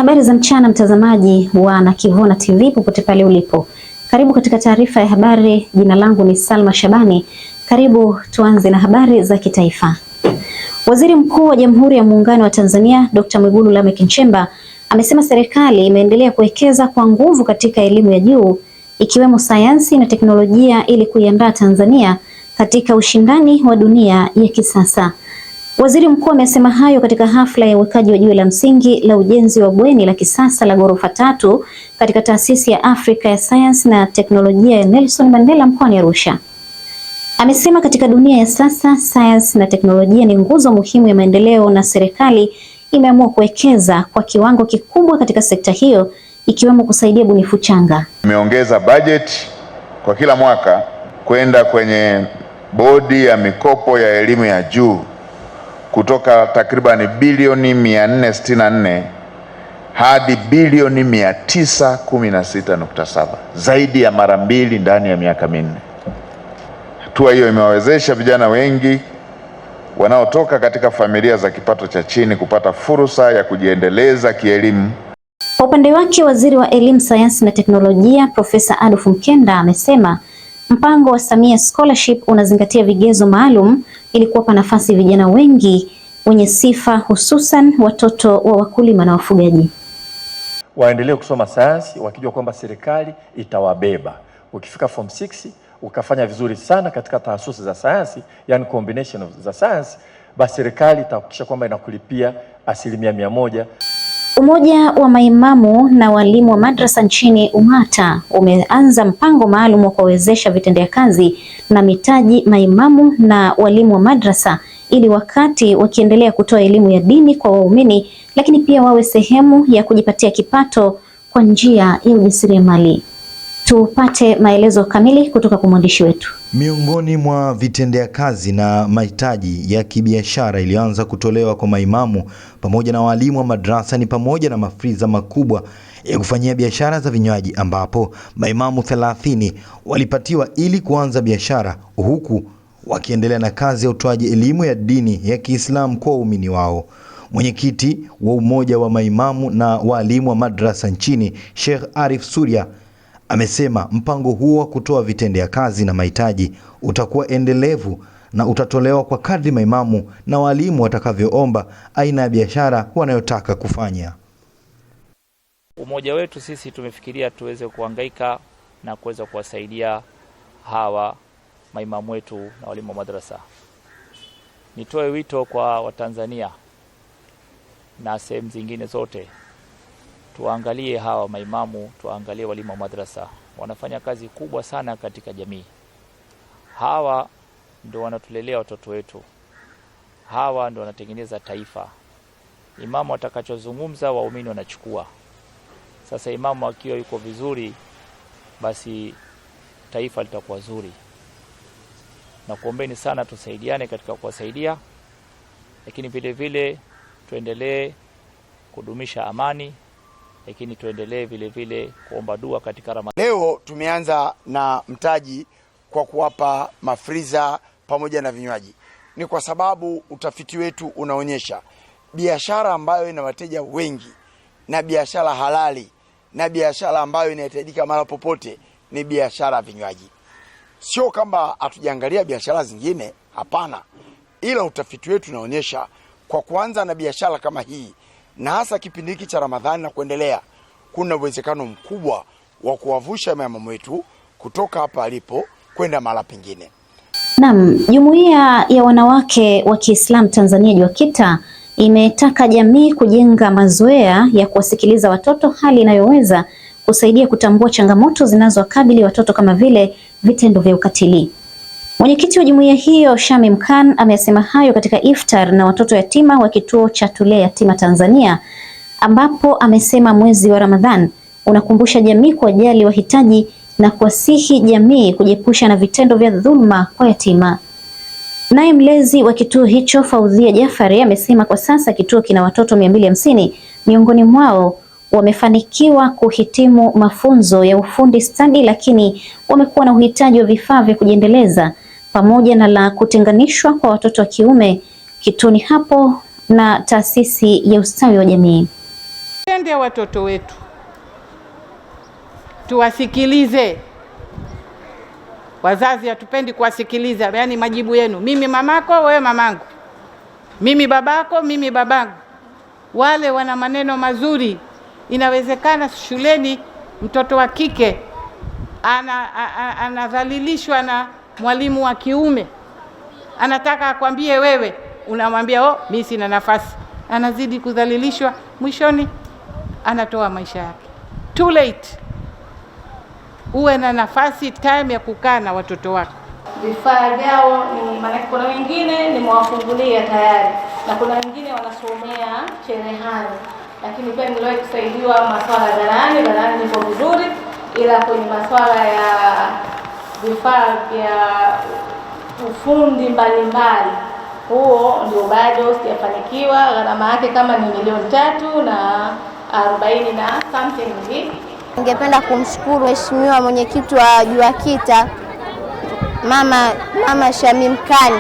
Habari za mchana mtazamaji wa Nakivona TV popote pale ulipo. Karibu katika taarifa ya habari. Jina langu ni Salma Shabani. Karibu tuanze na habari za kitaifa. Waziri Mkuu wa Jamhuri ya Muungano wa Tanzania Dr. Mwigulu Lameck Nchemba amesema serikali imeendelea kuwekeza kwa nguvu katika elimu ya juu ikiwemo sayansi na teknolojia ili kuiandaa Tanzania katika ushindani wa dunia ya kisasa. Waziri Mkuu amesema hayo katika hafla ya uwekaji wa jiwe la msingi la ujenzi wa bweni la kisasa la ghorofa 3 katika Taasisi ya Afrika ya Sayansi na Teknolojia ya Nelson Mandela mkoani Arusha. Amesema katika dunia ya sasa, sayansi na teknolojia ni nguzo muhimu ya maendeleo na serikali imeamua kuwekeza kwa kiwango kikubwa katika sekta hiyo ikiwemo kusaidia bunifu changa. Imeongeza bajeti kwa kila mwaka kwenda kwenye bodi ya mikopo ya elimu ya juu kutoka takribani bilioni 464 hadi bilioni 916.7, zaidi ya mara mbili ndani ya miaka minne. Hatua hiyo imewawezesha vijana wengi wanaotoka katika familia za kipato cha chini kupata fursa ya kujiendeleza kielimu. Kwa upande wake, Waziri wa Elimu, Sayansi na Teknolojia Profesa Adolf Mkenda amesema mpango wa Samia Scholarship unazingatia vigezo maalum ili kuwapa nafasi vijana wengi wenye sifa, hususan watoto wa wakulima na wafugaji. Waendelee kusoma sayansi wakijua kwamba serikali itawabeba. Ukifika form 6 ukafanya vizuri sana katika taasisi za sayansi, yani combination za sayansi, basi serikali itahakikisha kwamba inakulipia 100%. Umoja wa maimamu na walimu wa madrasa nchini UMATA umeanza mpango maalum wa kuwawezesha vitendea kazi na mitaji maimamu na walimu wa madrasa ili wakati wakiendelea kutoa elimu ya dini kwa waumini, lakini pia wawe sehemu ya kujipatia kipato kwa njia ya ujasiriamali. Tupate maelezo kamili kutoka kwa mwandishi wetu. Miongoni mwa vitendea kazi na mahitaji ya kibiashara ilianza kutolewa kwa maimamu pamoja na walimu wa madrasa ni pamoja na mafriza makubwa ya kufanyia biashara za vinywaji, ambapo maimamu 30 walipatiwa ili kuanza biashara, huku wakiendelea na kazi ya utoaji elimu ya dini ya Kiislamu kwa waumini wao. Mwenyekiti wa Umoja wa Maimamu na Walimu wa Madrasa nchini, Sheikh Arif Suria, amesema mpango huo wa kutoa vitendea kazi na mahitaji utakuwa endelevu na utatolewa kwa kadri maimamu na walimu watakavyoomba aina ya biashara wanayotaka kufanya. Umoja wetu sisi tumefikiria tuweze kuhangaika na kuweza kuwasaidia hawa maimamu wetu na walimu wa madrasa. Nitoe wito kwa Watanzania na sehemu zingine zote, tuangalie hawa maimamu, tuangalie walimu wa madrasa. Wanafanya kazi kubwa sana katika jamii. Hawa ndio wanatulelea watoto wetu. Hawa ndio wanatengeneza taifa. Imamu atakachozungumza waumini wanachukua. Sasa imamu akiwa yuko vizuri, basi taifa litakuwa zuri. Na kuombeni sana tusaidiane katika kuwasaidia, lakini vile vile tuendelee kudumisha amani, lakini tuendelee vile vile kuomba dua katika Ramadhani. Leo tumeanza na mtaji kwa kuwapa mafriza pamoja na vinywaji. Ni kwa sababu utafiti wetu unaonyesha biashara ambayo ina wateja wengi na biashara halali na biashara ambayo inahitajika mara popote ni biashara vinywaji. Sio kama hatujaangalia biashara zingine, hapana. Ila utafiti wetu unaonyesha kwa kuanza na biashara kama hii, na hasa kipindi hiki cha Ramadhani na kuendelea, kuna uwezekano mkubwa wa kuwavusha maimamu wetu kutoka hapa alipo kwenda mahali pengine. Naam, Jumuiya ya Wanawake wa Kiislamu Tanzania JUAKITA imetaka jamii kujenga mazoea ya kuwasikiliza watoto, hali inayoweza kusaidia kutambua changamoto zinazowakabili watoto kama vile vitendo vya ukatili. Mwenyekiti wa jumuiya hiyo Shamim Khan amesema hayo katika iftar na watoto yatima wa kituo cha Tulee Yatima Tanzania, ambapo amesema mwezi wa Ramadhan unakumbusha jamii kuwajali wahitaji na kuwasihi jamii kujiepusha na vitendo vya dhulma kwa yatima. Naye mlezi wa kituo hicho Faudhia Jafari amesema kwa sasa kituo kina watoto 250, miongoni mwao wamefanikiwa kuhitimu mafunzo ya ufundi stadi, lakini wamekuwa na uhitaji wa vifaa vya kujiendeleza pamoja na la kutenganishwa kwa watoto wa kiume kituoni hapo na taasisi ya ustawi wa jamii. Tuwapende watoto wetu, tuwasikilize. Wazazi hatupendi kuwasikiliza, yaani majibu yenu, mimi mamako, wewe mamangu, mimi babako, mimi babangu. Wale wana maneno mazuri. Inawezekana shuleni mtoto wa kike anadhalilishwa na mwalimu wa kiume, anataka akwambie wewe, unamwambia oh, mimi sina nafasi. Anazidi kudhalilishwa, mwishoni anatoa maisha yake. Too late. Uwe na nafasi, time ya kukaa na watoto wako. Vifaa vyao ni maana, kuna wengine nimewafungulia tayari na kuna wengine wanasomea cherehani, lakini pia niliwahi kusaidiwa masuala ya darani niko vizuri, ila kwenye masuala ya vifaa vya ufundi mbalimbali, huo ndio bado sijafanikiwa. Gharama yake kama ni 340 na something hivi. Ningependa kumshukuru Mheshimiwa Mwenyekiti wa JUAKITA Mama Shamim Khan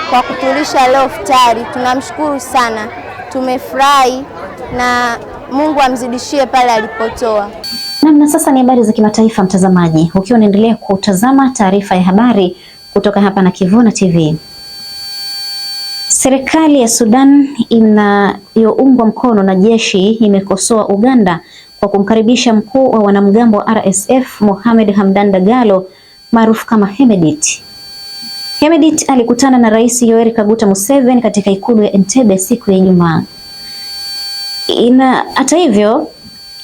kwa kutulisha leo iftari. Tunamshukuru sana, tumefurahi na Mungu amzidishie pale alipotoa. Na sasa ni habari za kimataifa, mtazamaji, ukiwa unaendelea kutazama taarifa ya habari kutoka hapa na Kivuna TV. Serikali ya Sudan inayoungwa mkono na jeshi imekosoa Uganda kwa kumkaribisha mkuu wa wanamgambo wa RSF Mohamed Hamdan Dagalo maarufu kama Hemedti. Hemedti alikutana na Rais Yoweri Kaguta Museveni katika ikulu ya Entebbe siku ya Ijumaa. Hata hivyo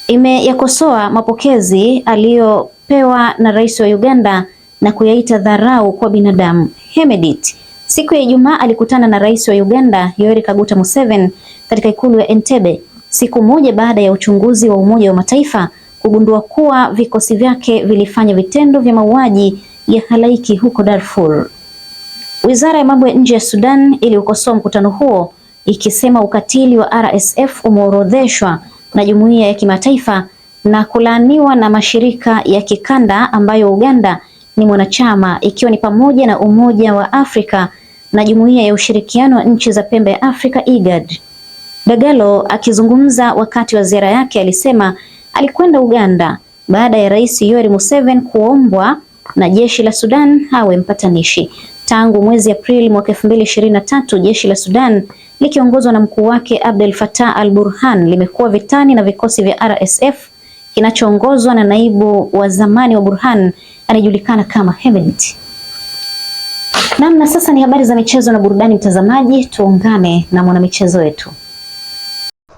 imeyakosoa mapokezi aliyopewa na Rais wa Uganda na kuyaita dharau kwa binadamu. Hemedti siku ya Ijumaa alikutana na Rais wa Uganda Yoweri Kaguta Museveni katika ikulu ya Entebbe siku moja baada ya uchunguzi wa Umoja wa Mataifa kugundua kuwa vikosi vyake vilifanya vitendo vya mauaji ya halaiki huko Darfur. Wizara ya mambo ya nje ya Sudan iliukosoa mkutano huo ikisema ukatili wa RSF umeorodheshwa na jumuiya ya kimataifa na kulaaniwa na mashirika ya kikanda ambayo Uganda ni mwanachama, ikiwa ni pamoja na Umoja wa Afrika na Jumuiya ya Ushirikiano wa Nchi za Pembe ya Afrika IGAD. Dagalo akizungumza wakati wa ziara yake alisema alikwenda Uganda baada ya Rais Yoweri Museveni kuombwa na jeshi la Sudan awe mpatanishi. Tangu mwezi Aprili mwaka 2023, jeshi la Sudan likiongozwa na mkuu wake Abdel Fattah al-Burhan limekuwa vitani na vikosi vya RSF kinachoongozwa na naibu wa zamani wa Burhan anajulikana kama Hemedti. Na sasa ni habari za michezo na burudani, mtazamaji, tuungane na mwanamichezo wetu.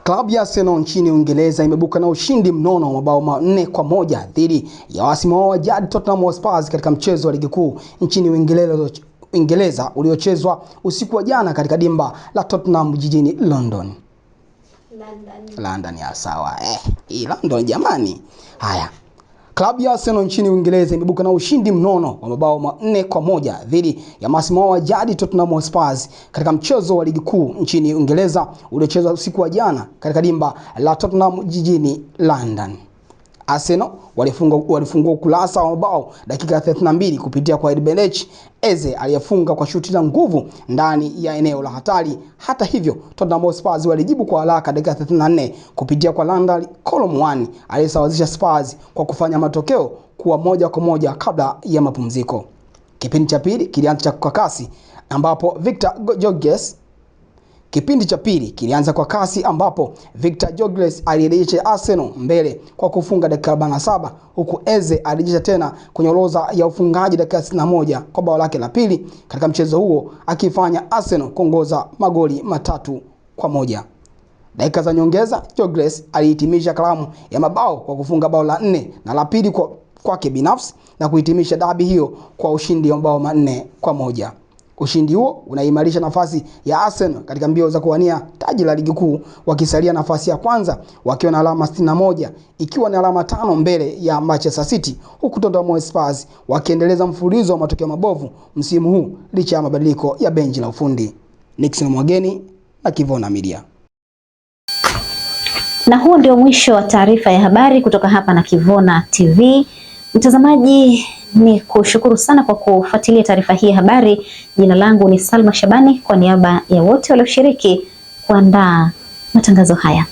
Klabu ya Arsenal nchini Uingereza imebuka na ushindi mnono wa mabao 4-1 dhidi ya wasimu wao wa jadi Tottenham Hotspur katika mchezo wa ligi kuu nchini Uingereza uliochezwa usiku wa jana katika dimba la Tottenham jijini London ya sawa. Hii London jamani. Haya. Klabu ya Arsenal nchini Uingereza imebuka na ushindi mnono wa mabao 4-1 dhidi ya masimu wao wa jadi Tottenham Hotspur katika mchezo wa ligi kuu nchini Uingereza uliochezwa usiku wa jana katika dimba la Tottenham jijini London. Arsenal walifungua ukurasa wa mabao dakika 32 kupitia kwa Eberechi Eze aliyefunga kwa shuti la nguvu ndani ya eneo la hatari. Hata hivyo, Tottenham Hotspur walijibu kwa haraka dakika 34 kupitia kwa Randal Colomwani aliyesawazisha Spurs kwa kufanya matokeo kuwa 1-1 kabla ya mapumziko. Kipindi cha pili kilianza kwa kasi ambapo Victor Gyökeres alirejesha Arsenal mbele kwa kufunga dakika 47, huku Eze alirejesha tena kwenye orodha ya ufungaji dakika 61 kwa bao lake la pili katika mchezo huo, akifanya Arsenal kuongoza magoli 3-1. Dakika za nyongeza, Gyökeres alihitimisha kalamu ya mabao kwa kufunga bao la 4 na la pili kwake binafsi na kuhitimisha dabi hiyo kwa ushindi wa mabao 4-1. Ushindi huo unaimarisha nafasi ya Arsenal katika mbio za kuwania taji la ligi kuu, wakisalia nafasi ya kwanza wakiwa na alama 61 ikiwa ni alama 5 mbele ya Manchester City, huku Tottenham Hotspur wakiendeleza mfululizo wa matokeo mabovu msimu huu licha ya mabadiliko ya benchi la ufundi. Nixon Mwageni na Kivuna Media. Na huo ndio mwisho wa taarifa ya habari kutoka hapa na Kivuna TV. Mtazamaji, ni kushukuru sana kwa kufuatilia taarifa hii ya habari. Jina langu ni Salma Shabani, kwa niaba ya wote walioshiriki kuandaa matangazo haya.